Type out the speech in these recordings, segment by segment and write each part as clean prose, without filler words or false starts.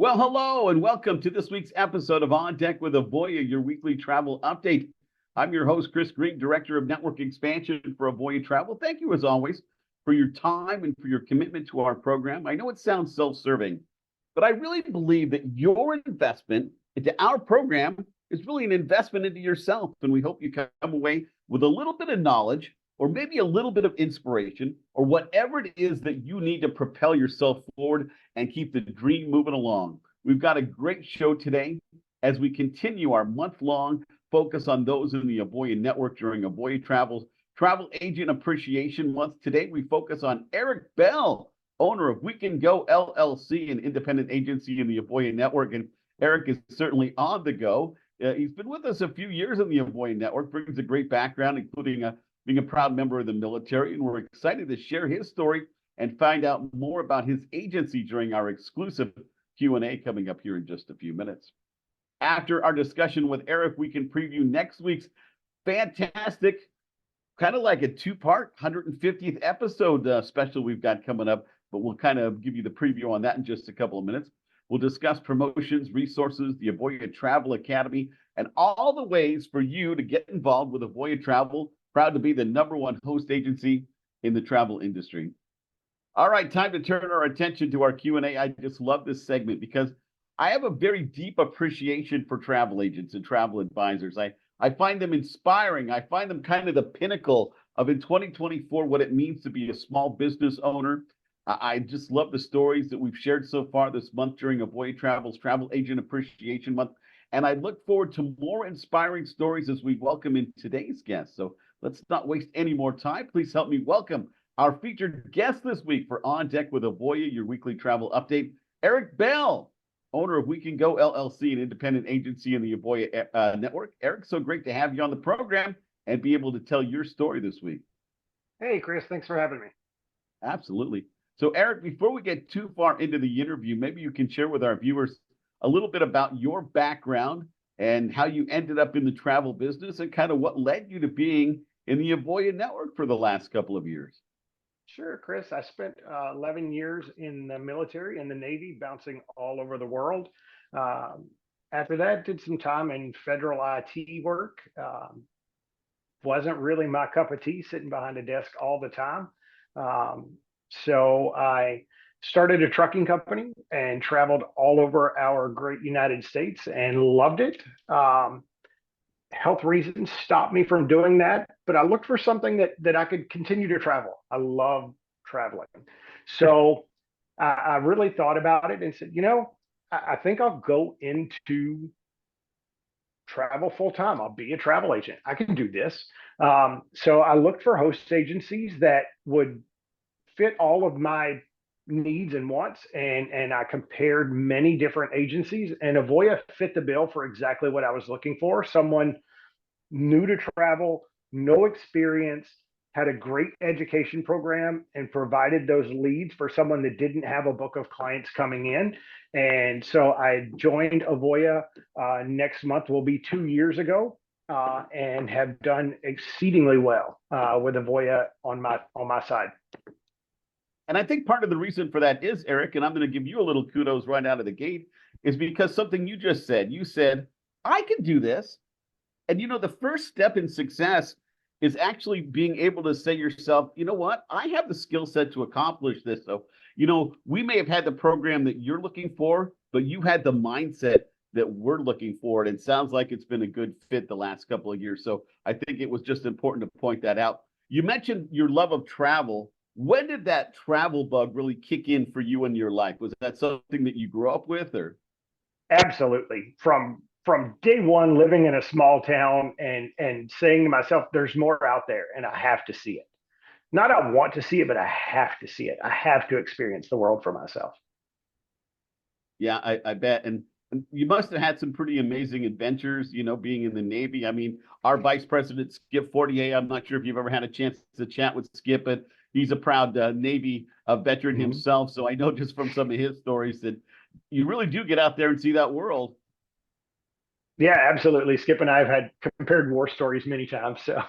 Well, hello and welcome to this week's episode of On Deck with Avoya, your weekly travel update. I'm your host, Chris Green, Director of Network Expansion for Avoya Travel. Thank you, as always, for your time and for your commitment to our program. I know it sounds self-serving, but I really believe that your investment into our program is really an investment into yourself. And we hope you come away with a little bit of knowledge or maybe a little bit of inspiration or whatever it is that you need to propel yourself forward and keep the dream moving along. We've got a great show today as we continue our month-long focus on those in the Avoya Network during Avoya Travel's Travel Agent Appreciation Month. Today, we focus on Eric Bell, owner of We Can Go LLC, an independent agency in the Avoya Network. And Eric is certainly on the go. He's been with us a few years in the Avoya Network, brings a great background, including being a proud member of the military. And we're excited to share his story and find out more about his agency during our exclusive Q&A coming up here in just a few minutes. After our discussion with Eric, we can preview next week's fantastic, kind of like a two-part 150th episode special we've got coming up, but we'll kind of give you the preview on that in just a couple of minutes. We'll discuss promotions, resources, the Avoya Travel Academy, and all the ways for you to get involved with Avoya Travel. Proud to be the #1 host agency in the travel industry. All right, time to turn our attention to our Q&A. I just love this segment because I have a very deep appreciation for travel agents and travel advisors. I find them inspiring. I find them kind of the pinnacle of in 2024 what it means to be a small business owner. I just love the stories that we've shared so far this month during Avoya Travel's Travel Agent Appreciation Month. And I look forward to more inspiring stories as we welcome in today's guest. So let's not waste any more time. Please help me welcome our featured guest this week for On Deck with Avoya, your weekly travel update, Eric Bell, owner of We Can Go LLC, an independent agency in the Avoya Network. Eric, so great to have you on the program and be able to tell your story this week. Hey, Chris, thanks for having me. Absolutely. So, Eric, before we get too far into the interview, maybe you can share with our viewers a little bit about your background and how you ended up in the travel business and kind of what led you to being in the Avoya Network for the last couple of years. Sure, Chris. I spent 11 years in the military, in the Navy, bouncing all over the world. After that, did some time in federal IT work. Wasn't really my cup of tea, sitting behind a desk all the time. So I started a trucking company and traveled all over our great United States and loved it. Health reasons stopped me from doing that, but I looked for something that I could continue to travel. I love traveling. So I really thought about it and said, I think I'll go into travel full time. I'll be a travel agent. I can do this. So I looked for host agencies that would fit all of my needs and wants, and I compared many different agencies, and Avoya fit the bill for exactly what I was looking for. Someone new to travel, no experience, had a great education program, and provided those leads for someone that didn't have a book of clients coming in. And so I joined Avoya. Next month will be 2 years ago, and have done exceedingly well with Avoya on my side. And I think part of the reason for that is, Eric, and I'm going to give you a little kudos right out of the gate, is because something you just said. You said, I can do this. And, the first step in success is actually being able to say yourself, you know what, I have the skill set to accomplish this. So, we may have had the program that you're looking for, but you had the mindset that we're looking for. And it sounds like it's been a good fit the last couple of years. So I think it was just important to point that out. You mentioned your love of travel. When did that travel bug really kick in for you in your life? Was that something that you grew up with, or? Absolutely. From day one, living in a small town and saying to myself, there's more out there and I have to see it. Not I want to see it, but I have to see it. I have to experience the world for myself. Yeah, I bet. And you must have had some pretty amazing adventures, being in the Navy. I mean, our Vice President, Skip Fortier, I'm not sure if you've ever had a chance to chat with Skip, but he's a proud Navy veteran himself. So I know just from some of his stories that you really do get out there and see that world. Yeah, absolutely. Skip and I have had compared war stories many times. So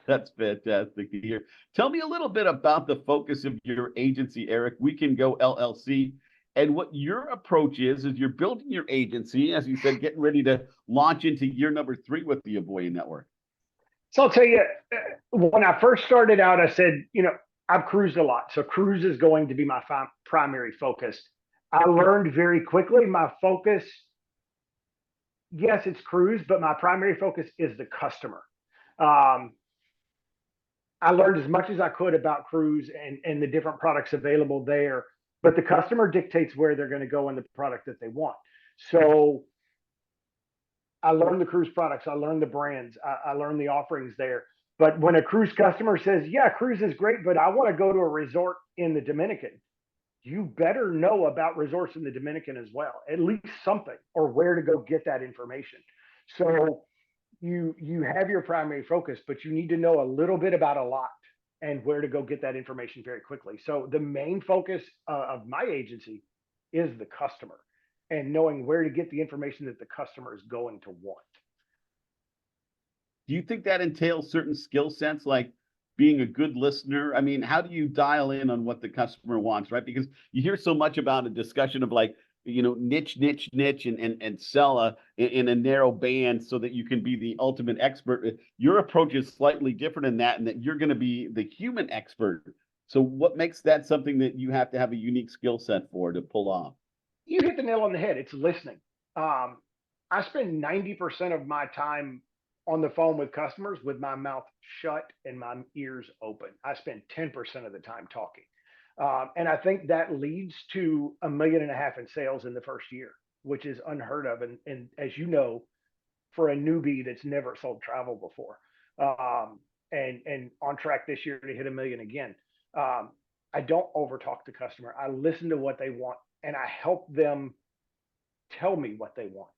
that's fantastic to hear. Tell me a little bit about the focus of your agency, Eric. We Can Go LLC. And what your approach is you're building your agency, as you said, getting ready to launch into year number 3 with the Avoya Network. So I'll tell you, when I first started out, I said, I've cruised a lot. So cruise is going to be my primary focus. I learned very quickly my focus, yes, it's cruise, but my primary focus is the customer. I learned as much as I could about cruise and the different products available there, but the customer dictates where they're going to go in the product that they want. So I learned the cruise products, I learned the brands, I learned the offerings there. But when a cruise customer says, yeah, cruise is great, but I want to go to a resort in the Dominican, you better know about resorts in the Dominican as well, at least something, or where to go get that information. So you have your primary focus, but you need to know a little bit about a lot and where to go get that information very quickly. So the main focus of my agency is the customer and knowing where to get the information that the customer is going to want. Do you think that entails certain skill sets like being a good listener? I mean, how do you dial in on what the customer wants, right? Because you hear so much about a discussion of like, niche, and sell in a narrow band so that you can be the ultimate expert. Your approach is slightly different in that, and that you're going to be the human expert. So what makes that something that you have to have a unique skill set for to pull off? You hit the nail on the head. It's listening. I spend 90% of my time on the phone with customers with my mouth shut and my ears open. I spend 10% of the time talking. And I think that leads to $1.5 million in sales in the first year, which is unheard of. And as you know, for a newbie that's never sold travel before, and on track this year to hit $1 million again. I don't overtalk the customer. I listen to what they want and I help them tell me what they want.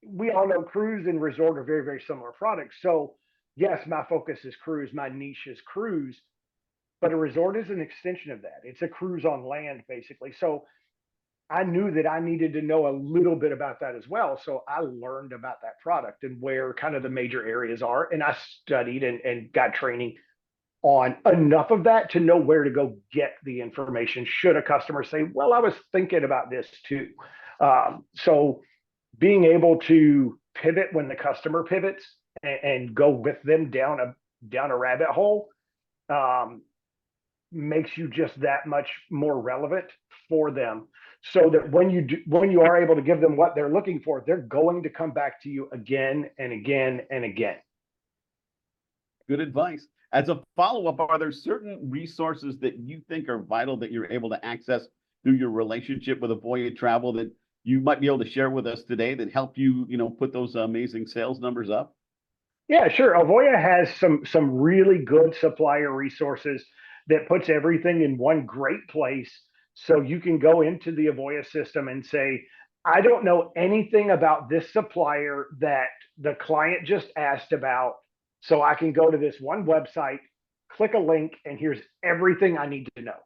We all know cruise and resort are very, very similar products. So yes, my focus is cruise. My niche is cruise, but a resort is an extension of that. It's a cruise on land, basically. So I knew that I needed to know a little bit about that as well. So I learned about that product and where kind of the major areas are. And I studied and got training on enough of that to know where to go get the information should a customer say, well, I was thinking about this too. So being able to pivot when the customer pivots and go with them down a rabbit hole makes you just that much more relevant for them, so that when you are able to give them what they're looking for, they're going to come back to you again and again and again. Good advice. As a follow-up, are there certain resources that you think are vital that you're able to access through your relationship with Avoya Travel that you might be able to share with us today that help you, put those amazing sales numbers up? Yeah, sure. Avoya has some really good supplier resources that puts everything in one great place. So you can go into the Avoya system and say, I don't know anything about this supplier that the client just asked about. So I can go to this one website, click a link, and here's everything I need to know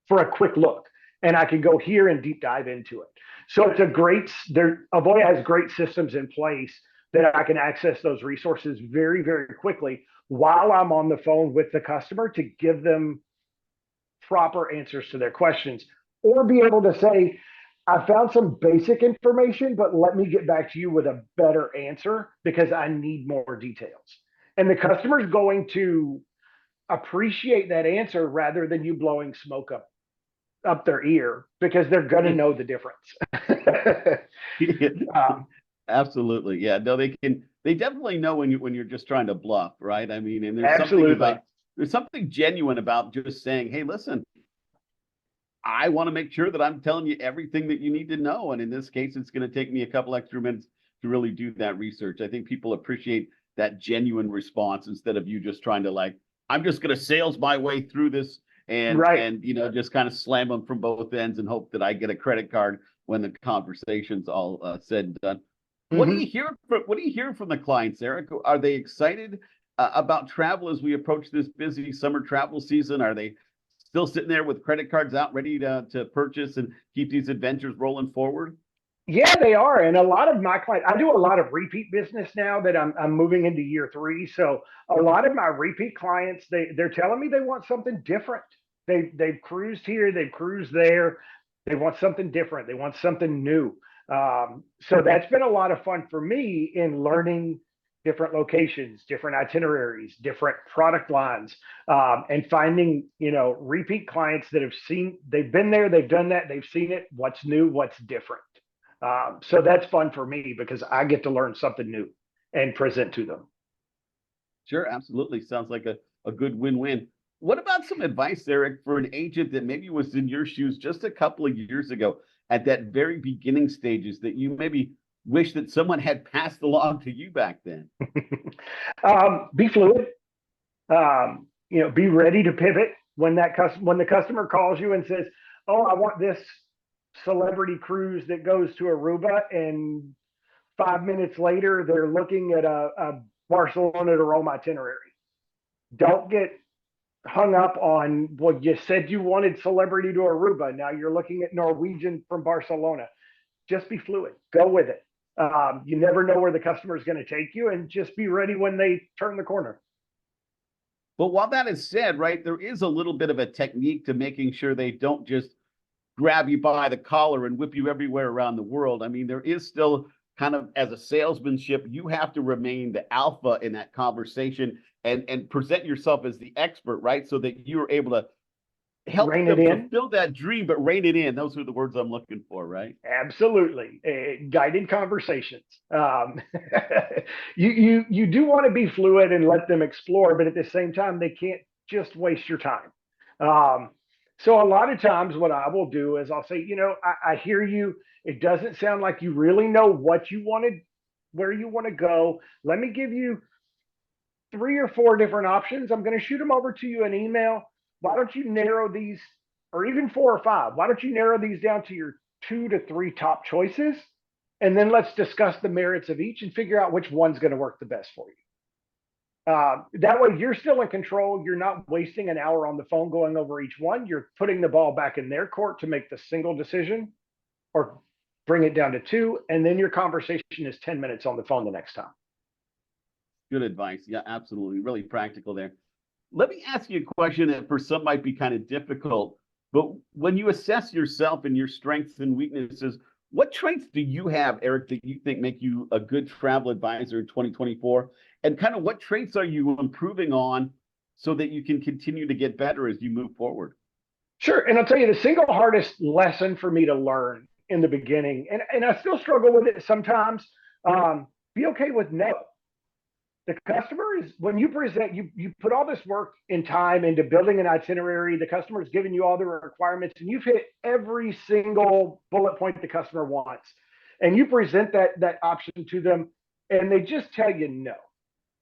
for a quick look. And I can go here and deep dive into it. So it's Avoya has great systems in place that I can access those resources very, very quickly while I'm on the phone with the customer to give them proper answers to their questions, or be able to say, I found some basic information, but let me get back to you with a better answer because I need more details. And the customer is going to appreciate that answer rather than you blowing smoke up their ear, because they're going to know the difference. Absolutely. Yeah. No, they definitely know when you're just trying to bluff, right? I mean, and there's something genuine about just saying, hey, listen, I want to make sure that I'm telling you everything that you need to know. And in this case, it's going to take me a couple extra minutes to really do that research. I think people appreciate that genuine response instead of you just trying to I'm just going to sales my way through this and just kind of slam them from both ends and hope that I get a credit card when the conversation's all said and done. Mm-hmm. What do you hear from the clients, Eric? Are they excited about travel as we approach this busy summer travel season? Are they still sitting there with credit cards out ready to purchase and keep these adventures rolling forward? Yeah, they are. And a lot of my clients, I do a lot of repeat business now that I'm moving into year 3. So a lot of my repeat clients, they're telling me they want something different. they've cruised here, they've cruised there. They want something different. They want something new. So that's been a lot of fun for me in learning different locations, different itineraries, different product lines, and finding, repeat clients that they've been there, they've done that, they've seen it, what's new, what's different. So that's fun for me because I get to learn something new and present to them. Sure, absolutely. Sounds like a good win-win. What about some advice, Eric, for an agent that maybe was in your shoes just a couple of years ago at that very beginning stages that you maybe wish that someone had passed along to you back then? Be fluid. Be ready to pivot when the customer calls you and says, "Oh, I want this celebrity cruise that goes to Aruba," and 5 minutes later they're looking at a Barcelona to Rome itinerary. Don't get hung up on, well, you said you wanted celebrity to Aruba. Now you're looking at Norwegian from Barcelona. Just be fluid. Go with it. You never know where the customer is going to take you, and just be ready when they turn the corner. But while that is said, right, there is a little bit of a technique to making sure they don't just grab you by the collar and whip you everywhere around the world. I mean, there is still kind of, as a salesmanship, you have to remain the alpha in that conversation and present yourself as the expert, right? So that you're able to help Rein them it in. fulfill that dream, but rein it in. Those are the words I'm looking for, right? Absolutely. Guided conversations. You do want to be fluid and let them explore, but at the same time, they can't just waste your time. So a lot of times what I will do is I'll say, I hear you. It doesn't sound like you really know what you wanted, where you want to go. Let me give you 3 or 4 different options. I'm going to shoot them over to you in email. Why don't you narrow these, or even 4 or 5? Why don't you narrow these down to your 2 to 3 top choices? And then let's discuss the merits of each and figure out which one's going to work the best for you. That way you're still in control. You're not wasting an hour on the phone going over each one. You're putting the ball back in their court to make the single decision or bring it down to 2. And then your conversation is 10 minutes on the phone the next time. Good advice. Yeah, absolutely. Really practical there. Let me ask you a question that for some might be kind of difficult, but when you assess yourself and your strengths and weaknesses, what traits do you have, Eric, that you think make you a good travel advisor in 2024? And kind of what traits are you improving on so that you can continue to get better as you move forward? Sure. And I'll tell you, the single hardest lesson for me to learn in the beginning, and I still struggle with it sometimes, be okay with no. The customer is, when you present, you put all this work and time into building an itinerary. The customer is giving you all the requirements, and you've hit every single bullet point the customer wants. And you present that option to them, and they just tell you no.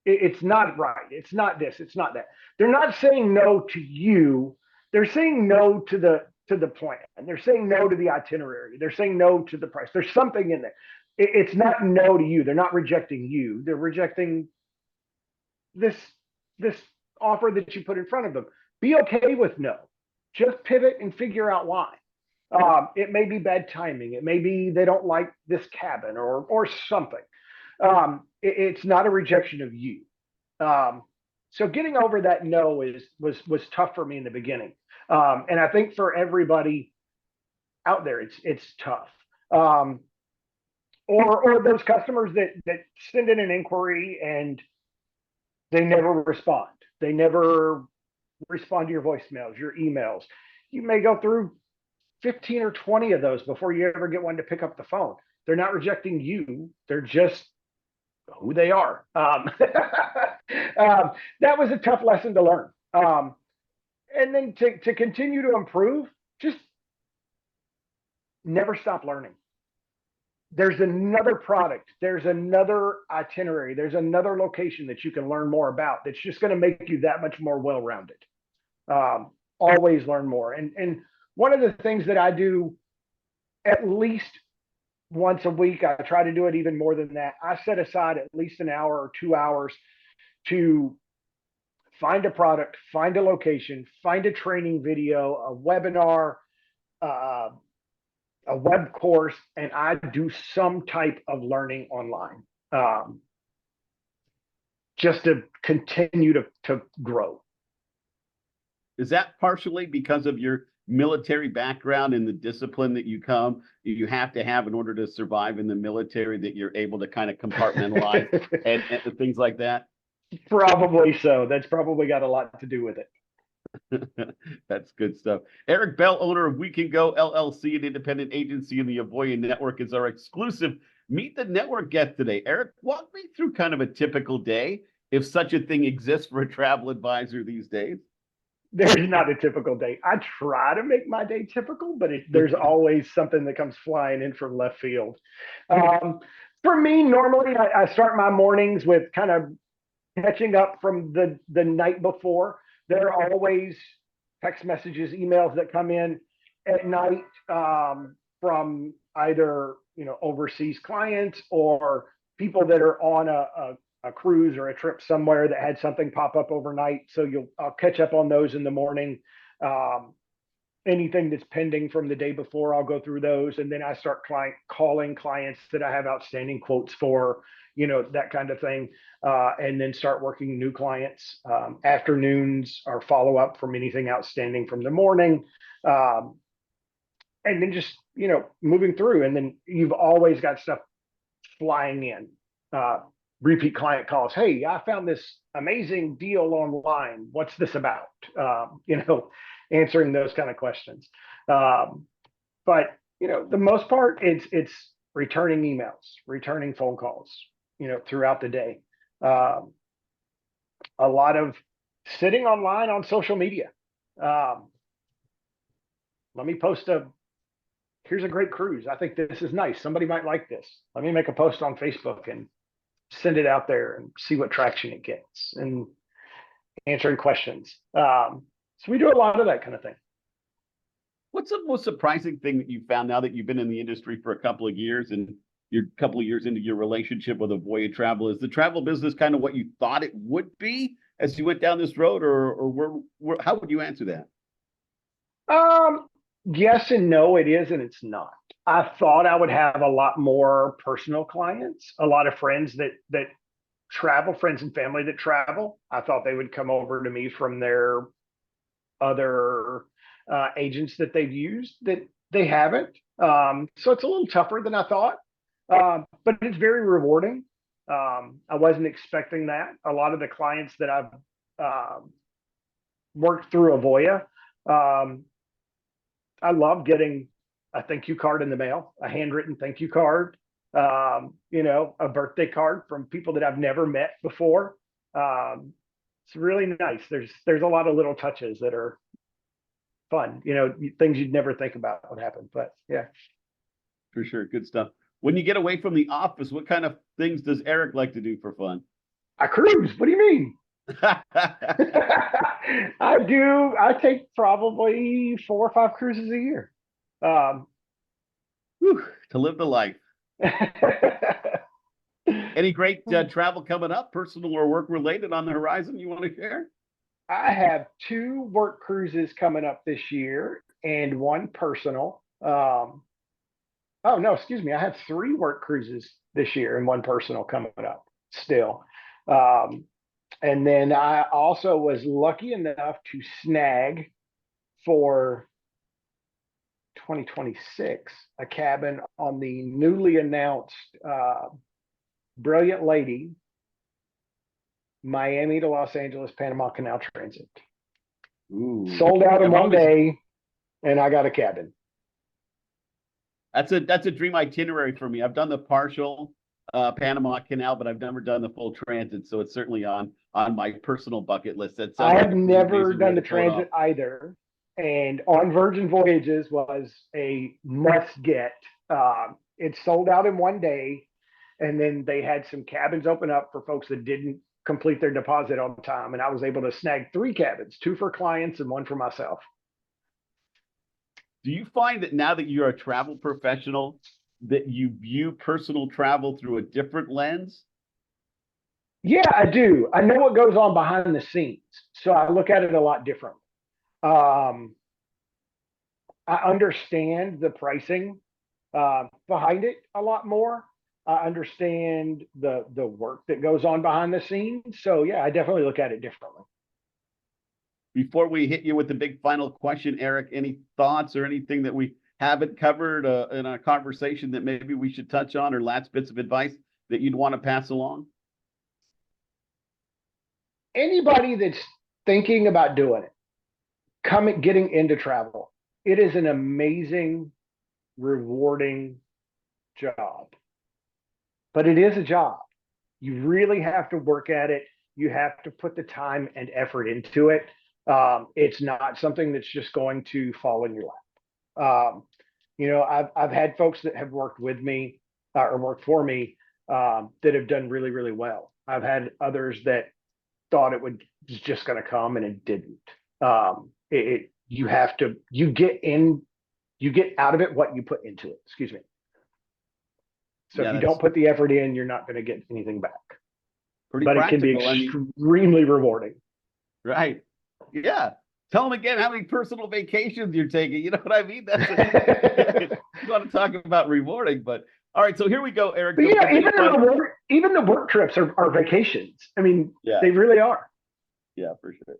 It's not right. It's not this. It's not that. They're not saying no to you. They're saying no to the plan. And they're saying no to the itinerary. They're saying no to the price. There's something in there. It's not no to you. They're not rejecting you. They're rejecting this offer that you put in front of them. Be okay with no. Just pivot and figure out why. It may be bad timing. It may be they don't like this cabin or something. It's not a rejection of you. So getting over that no was tough for me in the beginning. And I think for everybody out there, it's tough. Or those customers that send in an inquiry and they never respond. They never respond to your voicemails, your emails. You may go through 15 or 20 of those before you ever get one to pick up the phone. They're not rejecting you. They're just who they are. That was a tough lesson to learn. And then to continue to improve, just never stop learning. There's another product, there's another itinerary, there's another location that you can learn more about that's just going to make you that much more well-rounded. Always learn more. And one of the things that I do at least once a week, I try to do it even more than that. I set aside at least an hour or 2 hours to find a product, find a location, find a training video, a webinar, a web course, and I do some type of learning online, just to continue to grow. Is that partially because of your military background and the discipline that you have to have in order to survive in the military, that you're able to kind of compartmentalize and things like that? Probably so. That's probably got a lot to do with it. That's good stuff. Eric Bell, owner of We Can Go LLC, an independent agency in the Avoya Network, is our exclusive Meet the Network guest today. Eric, walk me through kind of a typical day, if such a thing exists for a travel advisor these days. There's not a typical day. I try to make my day typical, but there's always something that comes flying in from left field. For me, normally I start my mornings with kind of catching up from the night before. There are always text messages, emails that come in at night from either overseas clients or people that are on a cruise or a trip somewhere that had something pop up overnight. So I'll catch up on those in the morning. Anything that's pending from the day before, I'll go through those, and then I start calling clients that I have outstanding quotes for, that kind of thing, and then start working new clients. Afternoons are follow up from anything outstanding from the morning, and then just moving through. And then you've always got stuff flying in. Repeat client calls. Hey, I found this amazing deal online. What's this about? Answering those kind of questions. But the most part, it's returning emails, returning phone calls, throughout the day. A lot of sitting online on social media. Let me post here's a great cruise. I think this is nice. Somebody might like this. Let me make a post on Facebook and send it out there and see what traction it gets, and answering questions. So we do a lot of that kind of thing. What's the most surprising thing that you found now that you've been in the industry for a couple of years, and you're a couple of years into your relationship with Avoya Travel? Is the travel business kind of what you thought it would be as you went down this road, or how would you answer that? Yes and no, it is and it's not. I thought I would have a lot more personal clients, a lot of friends that travel, friends and family that travel. I thought they would come over to me from their other agents that they've used, that they haven't. So it's a little tougher than I thought, but it's very rewarding. I wasn't expecting that. A lot of the clients that I've worked through Avoya, I love getting a thank you card in the mail, a handwritten thank you card, a birthday card from people that I've never met before. It's really nice. There's a lot of little touches that are fun, things you'd never think about would happen. But yeah. For sure. Good stuff. When you get away from the office, what kind of things does Eric like to do for fun? I cruise. What do you mean? I do. I take probably 4 or 5 cruises a year. Whew, to live the life. Any great travel coming up, personal or work related, on the horizon you want to share? I have 2 work cruises coming up this year and 1 personal. Oh no, excuse me. I have 3 work cruises this year and 1 personal coming up still. And then I also was lucky enough to snag for 2026 a cabin on the newly announced Brilliant Lady Miami to Los Angeles Panama Canal Transit. Ooh, sold out in one day, and I got a cabin. That's a dream itinerary for me. I've done the partial Panama Canal, but I've never done the full transit, so it's certainly on my personal bucket list. I have never done the transit either, and on Virgin Voyages was a must get. It sold out in one day, and then they had some cabins open up for folks that didn't complete their deposit on time, and I was able to snag 3 cabins, 2 for clients and 1 for myself. Do you find that now that you're a travel professional, that you view personal travel through a different lens? Yeah, I do. I know what goes on behind the scenes, so I look at it a lot differently. I understand the pricing behind it a lot more. I understand the work that goes on behind the scenes. So yeah, I definitely look at it differently. Before we hit you with the big final question, Eric, any thoughts or anything that we haven't covered in our conversation that maybe we should touch on, or last bits of advice that you'd want to pass along? Anybody that's thinking about doing it, getting into travel, it is an amazing, rewarding job, but it is a job. You really have to work at it. You have to put the time and effort into it. It's not something that's just going to fall in your lap. I've had folks that have worked with me or worked for me that have done really, really well. I've had others that thought it was just going to come and it didn't. You get out of it what you put into it. Excuse me. So if you don't put the effort in, you're not going to get anything back. But it can be extremely rewarding. Right. Yeah. Tell them again how many personal vacations you're taking. You know what I mean? That's you want to talk about rewarding, but all right. So here we go, Eric. But even the work trips are vacations. I mean, they really are. Yeah, for sure.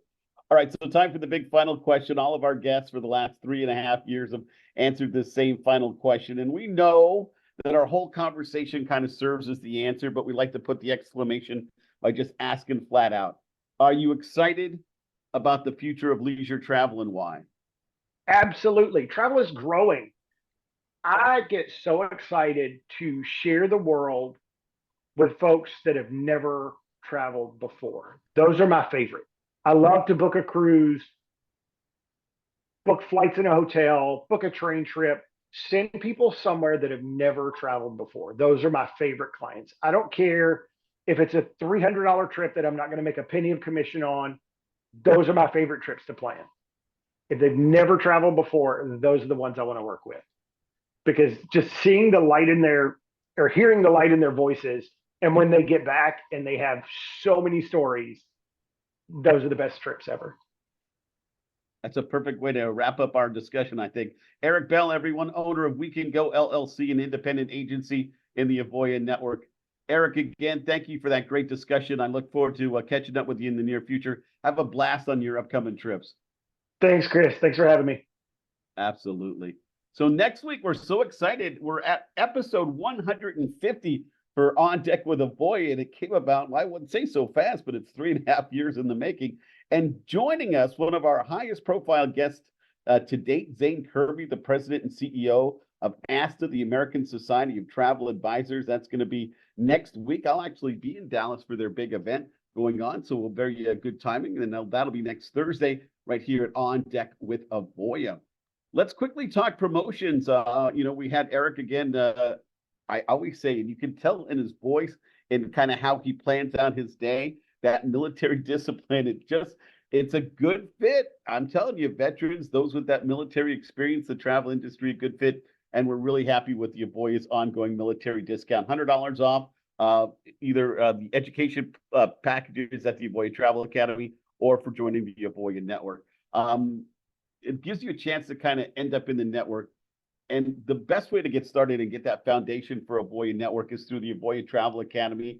All right. So time for the big final question. All of our guests for the last 3.5 years have answered this same final question. And we know that our whole conversation kind of serves as the answer, but we like to put the exclamation by just asking flat out. Are you excited about the future of leisure travel and why? Absolutely. Travel is growing. I get so excited to share the world with folks that have never traveled before. Those are my favorite. I love to book a cruise, book flights in a hotel, book a train trip, send people somewhere that have never traveled before. Those are my favorite clients. I don't care if it's a $300 trip that I'm not going to make a penny of commission on. Those are my favorite trips to plan. If they've never traveled before, those are the ones I want to work with, because just seeing the light in their, or hearing the light in their voices, and when they get back and they have so many stories, those are the best trips ever. That's a perfect way to wrap up our discussion, I think. Eric Bell, everyone, owner of We Can Go LLC, an independent agency in the Avoya Network. Eric, again, thank you for that great discussion. I look forward to catching up with you in the near future. Have a blast on your upcoming trips. Thanks, Chris. Thanks for having me. Absolutely. So next week, we're so excited. We're at episode 150 for On Deck with Avoya, and it came about, well, I wouldn't say so fast, but it's 3.5 years in the making. And joining us, one of our highest profile guests to date, Zane Kirby, the president and CEO of ASTA, the American Society of Travel Advisors. That's going to be next week. I'll actually be in Dallas for their big event going on, so we'll very good timing. And then that'll be next Thursday right here at On Deck with Avoya. Let's quickly talk promotions. We had Eric again. I always say, and you can tell in his voice and kind of how he plans out his day, that military discipline. It's a good fit. I'm telling you, veterans, those with that military experience, the travel industry, a good fit. And we're really happy with the Avoya's ongoing military discount, $100 off either the education packages at the Avoya Travel Academy or for joining the Avoya Network. It gives you a chance to kind of end up in the network. And the best way to get started and get that foundation for Avoya Network is through the Avoya Travel Academy.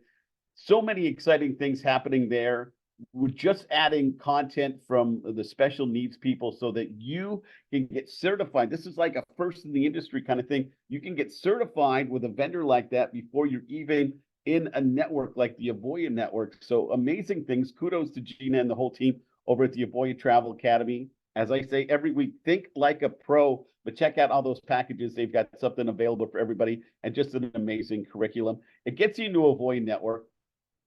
So many exciting things happening there. We're just adding content from the special needs people so that you can get certified. This is like a first in the industry kind of thing. You can get certified with a vendor like that before you're even in a network like the Avoya Network. So amazing things. Kudos to Gina and the whole team over at the Avoya Travel Academy. As I say every week, think like a pro, but check out all those packages. They've got something available for everybody and just an amazing curriculum. It gets you into Avoya Network.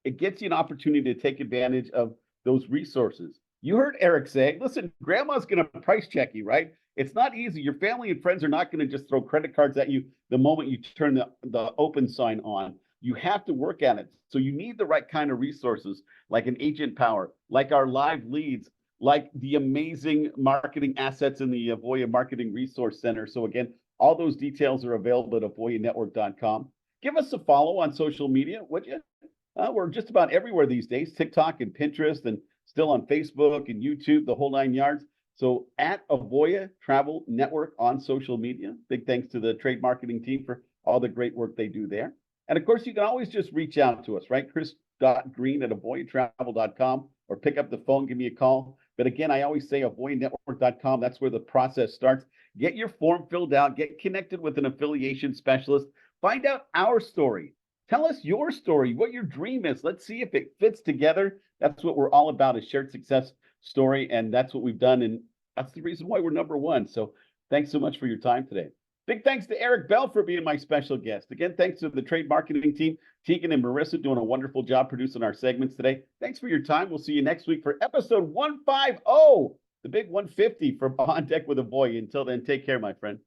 It gets you an opportunity to take advantage of those resources. You heard Eric say, listen, grandma's going to price check you, right? It's not easy. Your family and friends are not going to just throw credit cards at you the moment you turn the open sign on. You have to work at it. So you need the right kind of resources, like an agent power, like our live leads, like the amazing marketing assets in the Avoya Marketing Resource Center. So again, all those details are available at avoyanetwork.com. Give us a follow on social media, would you? We're just about everywhere these days, TikTok and Pinterest, and still on Facebook and YouTube, the whole 9 yards. So at Avoya Travel Network on social media. Big thanks to the trade marketing team for all the great work they do there. And of course, you can always just reach out to us, right? Chris.green@avoyatravel.com, or pick up the phone, give me a call. But again, I always say avoyanetwork.com. That's where the process starts. Get your form filled out, get connected with an affiliation specialist, find out our story. Tell us your story, what your dream is. Let's see if it fits together. That's what we're all about, a shared success story. And that's what we've done. And that's the reason why we're number one. So thanks so much for your time today. Big thanks to Eric Bell for being my special guest. Again, thanks to the trade marketing team, Tegan and Marissa doing a wonderful job producing our segments today. Thanks for your time. We'll see you next week for episode 150, the big 150 from On Deck with Avoya. Until then, take care, my friend.